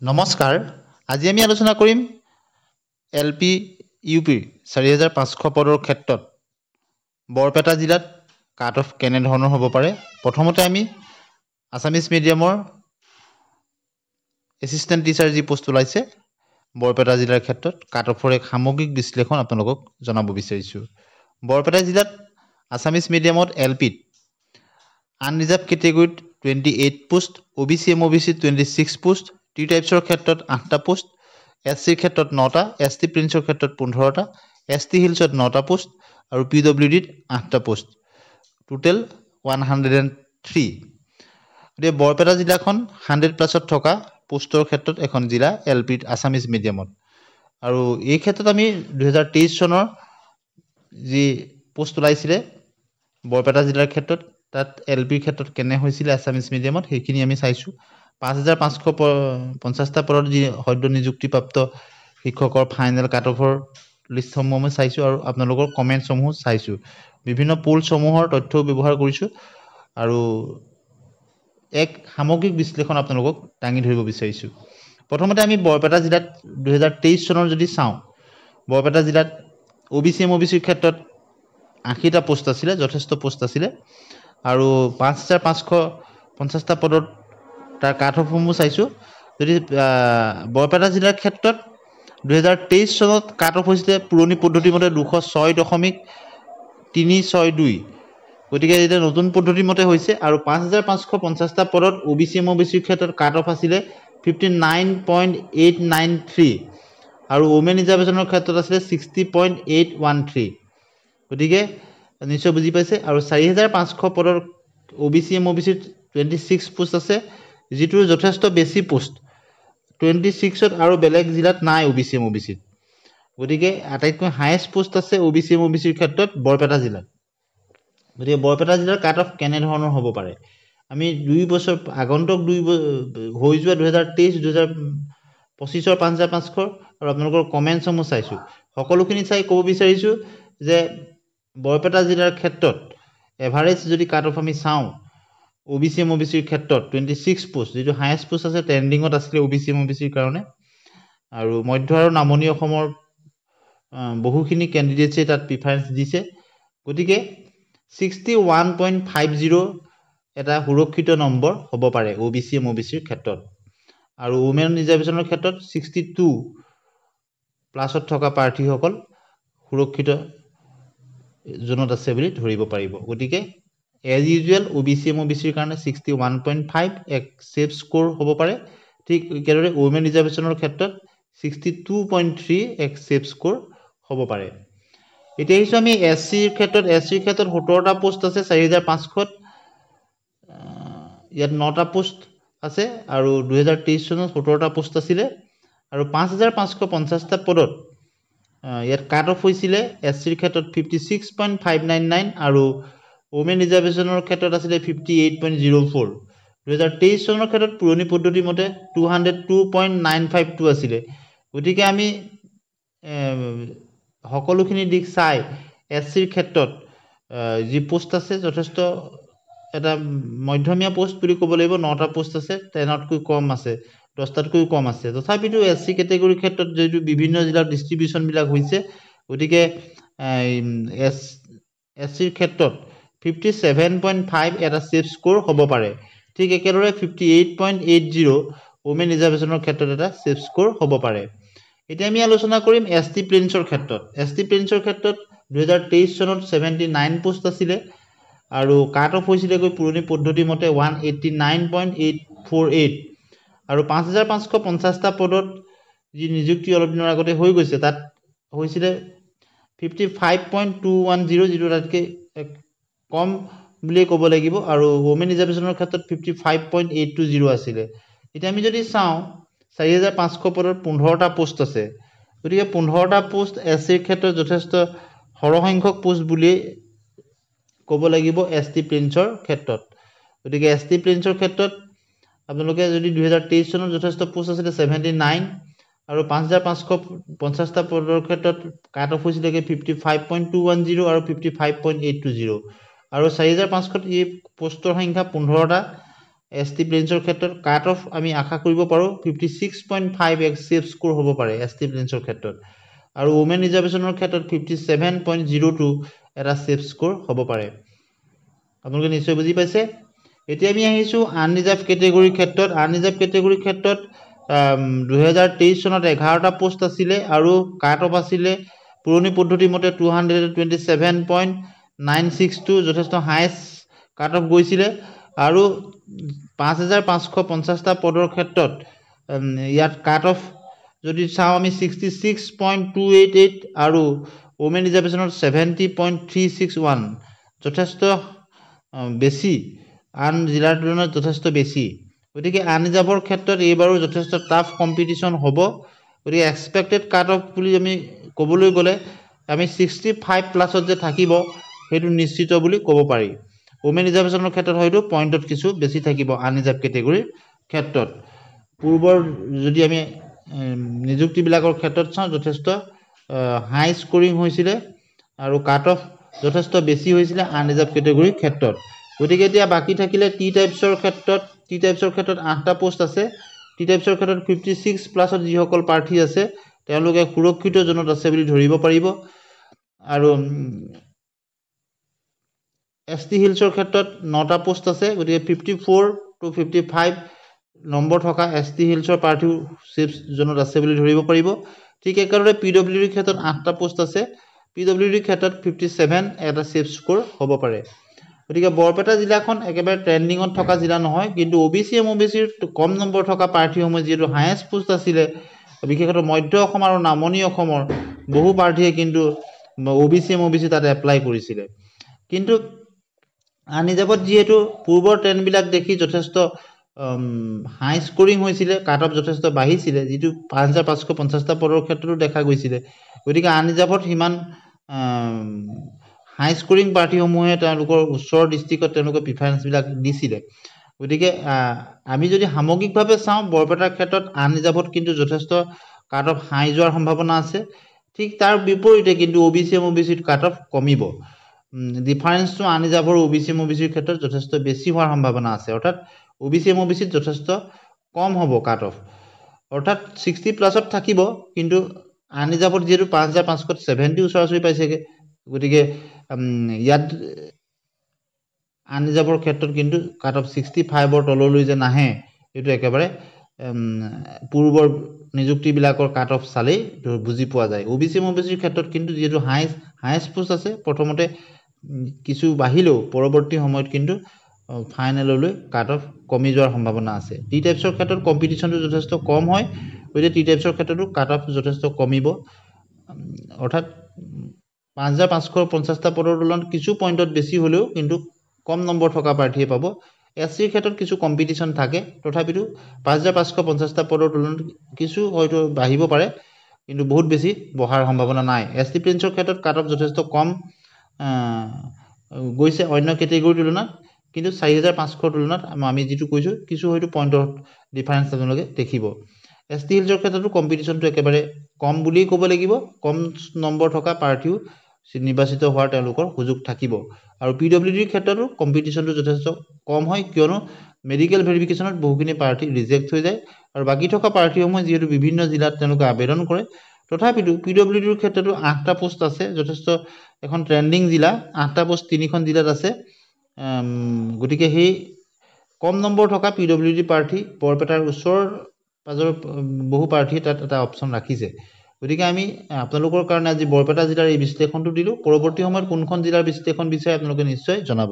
নমস্কাৰ আজি আমি আলোচনা কৰিম এলপি ইউপি 4500 পদৰ ক্ষেত্ৰত বৰপেটা জিলাত কাট অফ কেনে ধৰণৰ হ'ব পাৰে। প্ৰথমতে আমি আছামিজ মিডিয়ামৰ এছিষ্টেণ্ট টিচাৰ যি পোষ্ট ওলাইছে বৰপেটা জিলাৰ ক্ষেত্ৰত কাট অফৰ এক সামগ্ৰিক বিশ্লেষণ আপোনালোকক জনাব বিচাৰিছোঁ। বৰপেটা জিলাত আছামিজ মিডিয়ামত এলপিত আনৰিজাৰ্ভ কেটেগৰীত 28 post, OBC MOBC 26 post, T টাইপছৰ ক্ষেত্ৰত 8টা পোষ্ট, SCৰ ক্ষেত্ৰত 9টা, ST প্ৰিন্সৰ ক্ষেত্ৰত 15টা, ST হিলছত 9টা পোষ্ট আৰু PWDত 8টা পোষ্ট, টোটেল 103। গতিকে বৰপেটা জিলাখন 100+ থকা পোষ্টৰ ক্ষেত্ৰত এখন জিলা এলপিত আছামিজ মিডিয়ামত। আৰু এই ক্ষেত্ৰত আমি 2023 চনৰ যি পোষ্ট ওলাইছিলে বৰপেটা জিলাৰ ক্ষেত্ৰত তাত এলপিৰ ক্ষেত্ৰত কেনে হৈছিলে আছামিজ মিডিয়ামত সেইখিনি আমি চাইছোঁ। 5550টা পদত যি সদ্য নিযুক্তিপ্ৰাপ্ত শিক্ষকৰ ফাইনেল কাট অফৰ লিষ্টসমূহ আমি চাইছোঁ আৰু আপোনালোকৰ কমেণ্টসমূহ চাইছোঁ। বিভিন্ন পোলসমূহৰ তথ্যও ব্যৱহাৰ কৰিছোঁ আৰু এক সামগ্ৰিক বিশ্লেষণ আপোনালোকক দাঙি ধৰিব বিচাৰিছোঁ। প্ৰথমতে আমি বৰপেটা জিলাত 2023 চনৰ যদি চাওঁ, বৰপেটা জিলাত OBC MOBCৰ ক্ষেত্ৰত 80টা পোষ্ট আছিলে, যথেষ্ট পোষ্ট আছিলে আৰু 5550টা পদত তাৰ কাট অফসমূহ চাইছোঁ। যদি বৰপেটা জিলাৰ ক্ষেত্ৰত 2023 চনত কাট অফ হৈছিলে পুৰণি পদ্ধতিৰ মতে 206.362। গতিকে এতিয়া নতুন পদ্ধতিৰ মতে হৈছে আৰু 5550টা পদত OBC MOBCৰ ক্ষেত্ৰত কাট অফ আছিলে 59.893 আৰু ওমেন ৰিজাৰ্ভেশ্যনৰ ক্ষেত্ৰত আছিলে 60.813। গতিকে নিশ্চয় বুজি পাইছে। আৰু 4500 পদৰ OBC MOBCৰ 26 পোষ্ট আছে, যিটোৰ যথেষ্ট বেছি পোষ্ট 26ত আৰু বেলেগ জিলাত নাই OBC MOBCত। গতিকে আটাইতকৈ হায়েষ্ট পোষ্ট আছে OBC MOBCৰ ক্ষেত্ৰত বৰপেটা জিলাত। গতিকে বৰপেটা জিলাৰ কাট অফ কেনেধৰণৰ হ'ব পাৰে, আমি 2 বছৰ আগন্তুক হৈ যোৱা 2023-2025 5500 আৰু আপোনালোকৰ কমেণ্টসমূহ চাইছোঁ। সকলোখিনি চাই ক'ব বিচাৰিছোঁ যে বৰপেটা জিলাৰ ক্ষেত্ৰত এভাৰেজ যদি কাট অফ আমি চাওঁ, OBC MOBCৰ ক্ষেত্ৰত 26 পোষ্ট, যিটো হায়েষ্ট পোষ্ট আছে ট্ৰেণ্ডিঙত আছিলে OBC MOBCৰ কাৰণে। আৰু মধ্য আৰু নামনি অসমৰ বহুখিনি কেণ্ডিডেটছে তাত প্ৰিফাৰেঞ্চ দিছে। গতিকে 61.50 এটা সুৰক্ষিত নম্বৰ হ'ব পাৰে OBC MOBCৰ ক্ষেত্ৰত। আৰু ওমেন ৰিজাৰ্ভেশ্যনৰ ক্ষেত্ৰত 62+ থকা প্ৰাৰ্থীসকল সুৰক্ষিত জোনত আছে বুলি ধৰিব পাৰিব। গতিকে এজ ইউজুৱেল OBC MOBCৰ কাৰণে 61.5 এক ছেফ স্ক'ৰ হ'ব পাৰে। ঠিক একেদৰে ওমেন ৰিজাৰ্ভেশ্যনৰ ক্ষেত্ৰত 62.3 এক ছেফ স্ক'ৰ হ'ব পাৰে। এতিয়া আহিছোঁ আমি SCৰ ক্ষেত্ৰত। SCৰ ক্ষেত্ৰত 17টা পোষ্ট আছে 4500ত, ইয়াত 9টা পোষ্ট আছে আৰু 2023 চনত 17টা পোষ্ট আছিলে আৰু 5550টা পদত ইয়াত কাট অফ হৈছিলে SCৰ ক্ষেত্ৰত 56.599 আৰু ওমেন ৰিজাৰ্ভেশ্যনৰ ক্ষেত্ৰত আছিলে 58.04। 2023 চনৰ ক্ষেত্ৰত পুৰণি পদ্ধতিৰ মতে 202.952 আছিলে। গতিকে আমি সকলোখিনি দিশ চাই SCৰ ক্ষেত্ৰত যি পোষ্ট আছে যথেষ্ট এটা মধ্যমীয়া পোষ্ট বুলি ক'ব লাগিব। 9টা পোষ্ট আছে, 10তকৈ কম আছে, 10টাতকৈও কম আছে। তথাপিতো SC কেটেগৰীৰ ক্ষেত্ৰত যিটো বিভিন্ন জিলাৰ ডিষ্ট্ৰিবিউশ্যনবিলাক হৈছে, গতিকে SCৰ ক্ষেত্ৰত 57.5 এটা ছেফ স্ক'ৰ হ'ব পাৰে। ঠিক একেদৰে 58.80 ওমেন ৰিজাৰ্ভেশ্যনৰ ক্ষেত্ৰত এটা ছেফ স্ক'ৰ হ'ব পাৰে। এতিয়া আমি আলোচনা কৰিম ST প্ৰিন্সৰ ক্ষেত্ৰত। ST প্ৰিন্সৰ ক্ষেত্ৰত 2023 চনত 79 পোষ্ট আছিলে আৰু কাট অফ হৈছিলেগৈ পুৰণি পদ্ধতিৰ মতে 189.848 আৰু 5550টা পদত যি নিযুক্তি অলপ দিনৰ আগতে হৈ গৈছে তাত হৈছিলে 55.210, যিটো তাতকৈ কম বুলিয়ে ক'ব লাগিব। আৰু ওমেন ৰিজাৰ্ভেশ্যনৰ ক্ষেত্ৰত 55.820 আছিলে। এতিয়া আমি যদি চাওঁ 4500 পদত 15টা পোষ্ট আছে। গতিকে 15টা পোষ্ট SCৰ ক্ষেত্ৰত যথেষ্ট সৰহসংখ্যক পোষ্ট বুলিয়েই ক'ব লাগিব ST প্ৰিন্সৰ ক্ষেত্ৰত। গতিকে ST প্ৰিন্সৰ ক্ষেত্ৰত আপোনালোকে যদি 2023 চনত যথেষ্ট পোষ্ট আছিলে 79 আৰু 5550টা পদৰ ক্ষেত্ৰত কাট অফ হৈছিলেগৈ 55.210 আৰু 55.820 আৰু 4500ত এই পোষ্টৰ সংখ্যা 15টা ST প্লেন্সৰ ক্ষেত্ৰত কাট অফ আমি আশা কৰিব পাৰোঁ 56.5 সেফ স্কোৰ হ'ব পাৰে ST প্লেন্সৰ ক্ষেত্ৰত আৰু ওমেন ৰিজাৰ্ভেশ্যনৰ ক্ষেত্ৰত 57.02 এটা সেফ স্কোৰ হ'ব পাৰে আপোনালোকে নিশ্চয় বুজি পাইছে এতিয়া আমি আহিছোঁ আনৰিজাৰ্ভ কেটেগৰীৰ ক্ষেত্ৰত আনৰিজাৰ্ভ কেটেগৰীৰ ক্ষেত্ৰত 2023 চনত 11টা পোষ্ট আছিলে আৰু কাট অফ আছিলে পুৰণি পদ্ধতি মতে 227.962 যথেষ্ট হাইয়েষ্ট কাট অফ গৈছিলে আৰু 5550টা পদৰ ক্ষেত্ৰত ইয়াত কাট অফ যদি চাওঁ আমি 66.288 আৰু ওমেন ৰিজাৰ্ভেশ্যনত 70.361 যথেষ্ট বেছি আন জিলাৰ তুলনাত যথেষ্ট বেছি গতিকে আনৰিজাৰ্ভৰ ক্ষেত্ৰত এইবাৰো যথেষ্ট টাফ কম্পিটিশ্যন হ'ব গতিকে এক্সপেক্টেড কাট অফ বুলি আমি ক'বলৈ গ'লে আমি 65 প্লাছত যে থাকিব সেইটো নিশ্চিত বুলি ক'ব পাৰি ওমেন ৰিজাৰ্ভেশ্যনৰ ক্ষেত্ৰত হয়তো পইণ্টত কিছু বেছি থাকিব আনৰিজাৰ্ভ কেটেগৰীৰ ক্ষেত্ৰত পূৰ্বৰ যদি আমি নিযুক্তিবিলাকৰ ক্ষেত্ৰত চাওঁ যথেষ্ট হাই স্কোৰিং হৈছিলে আৰু কাট অফ যথেষ্ট বেছি হৈছিলে আনৰিজাৰ্ভ কেটেগৰীৰ ক্ষেত্ৰত গতিকে এতিয়া বাকী থাকিলে টি টাইপছৰ ক্ষেত্ৰত 8টা পোষ্ট আছে টি টাইপছৰ ক্ষেত্ৰত 56 প্লাছত যিসকল প্ৰাৰ্থী আছে তেওঁলোকে সুৰক্ষিত জোনত আছে বুলি ধৰিব পাৰিব আৰু ST হিলছৰ ক্ষেত্ৰত 9টা পোষ্ট আছে গতিকে 54 to 55 নম্বৰ থকা ST হিলছৰ প্ৰাৰ্থী সেফ জোনত আছে বুলি ধৰিব পাৰিব ঠিক একেদৰে PWDৰ ক্ষেত্ৰত 8টা পোষ্ট আছে PWDৰ ক্ষেত্ৰত 57 এটা সেফ স্কোৰ হ'ব পাৰে গতিকে বৰপেটা জিলাখন একেবাৰে ট্ৰেণ্ডিঙত থকা জিলা নহয় কিন্তু OBC MOBCৰ কম নম্বৰ থকা প্ৰাৰ্থীসমূহ যিহেতু হায়েষ্ট পোষ্ট আছিলে বিশেষকৈ মধ্য অসম আৰু নামনি অসমৰ বহু প্ৰাৰ্থীয়ে কিন্তু OBC MOBC তাত এপ্লাই কৰিছিলে কিন্তু আনৰিজাৰ্ভত যিহেতু পূৰ্বৰ ট্ৰেণ্ডবিলাক দেখি যথেষ্ট হাই স্কোৰিং হৈছিলে কাট অফ যথেষ্ট বাঢ়িছিলে যিটো 5550টা পদৰ ক্ষেত্ৰতো দেখা গৈছিলে গতিকে আনৰিজাৰ্ভত সিমান হাই স্কোৰিং পাৰ্টিসমূহে তেওঁলোকৰ ওচৰৰ ডিষ্ট্ৰিক্টত তেওঁলোকৰ প্ৰিফাৰেঞ্চবিলাক দিছিলে গতিকে আমি যদি সামগ্ৰিকভাৱে চাওঁ বৰপেটাৰ ক্ষেত্ৰত আনৰিজাৰ্ভত কিন্তু যথেষ্ট কাট অফ হাই যোৱাৰ সম্ভাৱনা আছে ঠিক তাৰ বিপৰীতে কিন্তু OBC MOBCত কাট অফ কমিব ডিফাৰেঞ্চটো আনৰিজাৰ্ভৰ OBC MOBCৰ ক্ষেত্ৰত যথেষ্ট বেছি হোৱাৰ সম্ভাৱনা আছে অৰ্থাৎ OBC MOBCত যথেষ্ট কম হ'ব কাট অফ অৰ্থাৎ 60 প্লাছত থাকিব কিন্তু আনৰিজাৰ্ভত যিহেতু 5570 ওচৰা-ওচৰি পাইছেগৈ গতিকে ইয়াত আনৰিজাৰ্ভৰ ক্ষেত্ৰত কিন্তু কাট অফ 65ৰ তললৈ যে নাহে এইটো একেবাৰে পূৰ্বৰ নিযুক্তিবিলাকৰ কাট অফ চালেই বুজি পোৱা যায় OBC MOBCৰ ক্ষেত্ৰত কিন্তু যিহেতু হাইয়েষ্ট পোষ্ট আছে প্ৰথমতে কিছু বাঢ়িলেও পৰৱৰ্তী সময়ত কিন্তু ফাইনেললৈ কাট অফ কমি যোৱাৰ সম্ভাৱনা আছে টি টাইপছৰ ক্ষেত্ৰত কম্পিটিশ্যনটো যথেষ্ট কম হয় গতিকে টি টাইপছৰ ক্ষেত্ৰতো কাট অফ যথেষ্ট কমিব অৰ্থাৎ 5550টা পদৰ তুলনাত কিছু পইণ্টত বেছি হ'লেও কিন্তু কম নম্বৰ থকা প্ৰাৰ্থীয়ে পাব SCৰ ক্ষেত্ৰত কিছু কম্পিটিশ্যন থাকে তথাপিতো 5550টা পদৰ তুলনাত কিছু হয়তো বাঢ়িব পাৰে কিন্তু বহুত বেছি বহাৰ সম্ভাৱনা নাই ST প্লেন্সৰ ক্ষেত্ৰত কাট অফ যথেষ্ট কম গৈছে অন্য কেটেগৰীৰ তুলনাত কিন্তু 4500 তুলনাত আমি যিটো কৈছোঁ কিছু হয়তো পইণ্টৰ ডিফাৰেঞ্চ আপোনালোকে দেখিব ST হিলছৰ ক্ষেত্ৰতো কম্পিটিশ্যনটো একেবাৰে কম বুলিয়েই ক'ব লাগিব কম নম্বৰ থকা প্ৰাৰ্থীও নিৰ্বাচিত হোৱাৰ তেওঁলোকৰ সুযোগ থাকিব আৰু PWDৰ ক্ষেত্ৰতো কম্পিটিশ্যনটো যথেষ্ট কম হয় কিয়নো মেডিকেল ভেৰিফিকেশ্যনত বহুখিনি প্ৰাৰ্থী ৰিজেক্ট হৈ যায় আৰু বাকী থকা প্ৰাৰ্থীসমূহে যিহেতু বিভিন্ন জিলাত তেওঁলোকে আবেদন কৰে তথাপিতো PWDৰ ক্ষেত্ৰতো 8টা পোষ্ট আছে যথেষ্ট এখন ট্ৰেণ্ডিং জিলা 8টা পোষ্ট 3খন জিলাত আছে গতিকে সেই কম নম্বৰ থকা PWD প্ৰাৰ্থী বৰপেটাৰ ওচৰ পাজৰ বহু প্ৰাৰ্থীয়ে তাত এটা অপশ্যন ৰাখিছে গতিকে আমি আপোনালোকৰ কাৰণে আজি বৰপেটা জিলাৰ এই বিশ্লেষণটো দিলোঁ পৰৱৰ্তী সময়ত কোনখন জিলাৰ বিশ্লেষণ বিচাৰে আপোনালোকে নিশ্চয় জনাব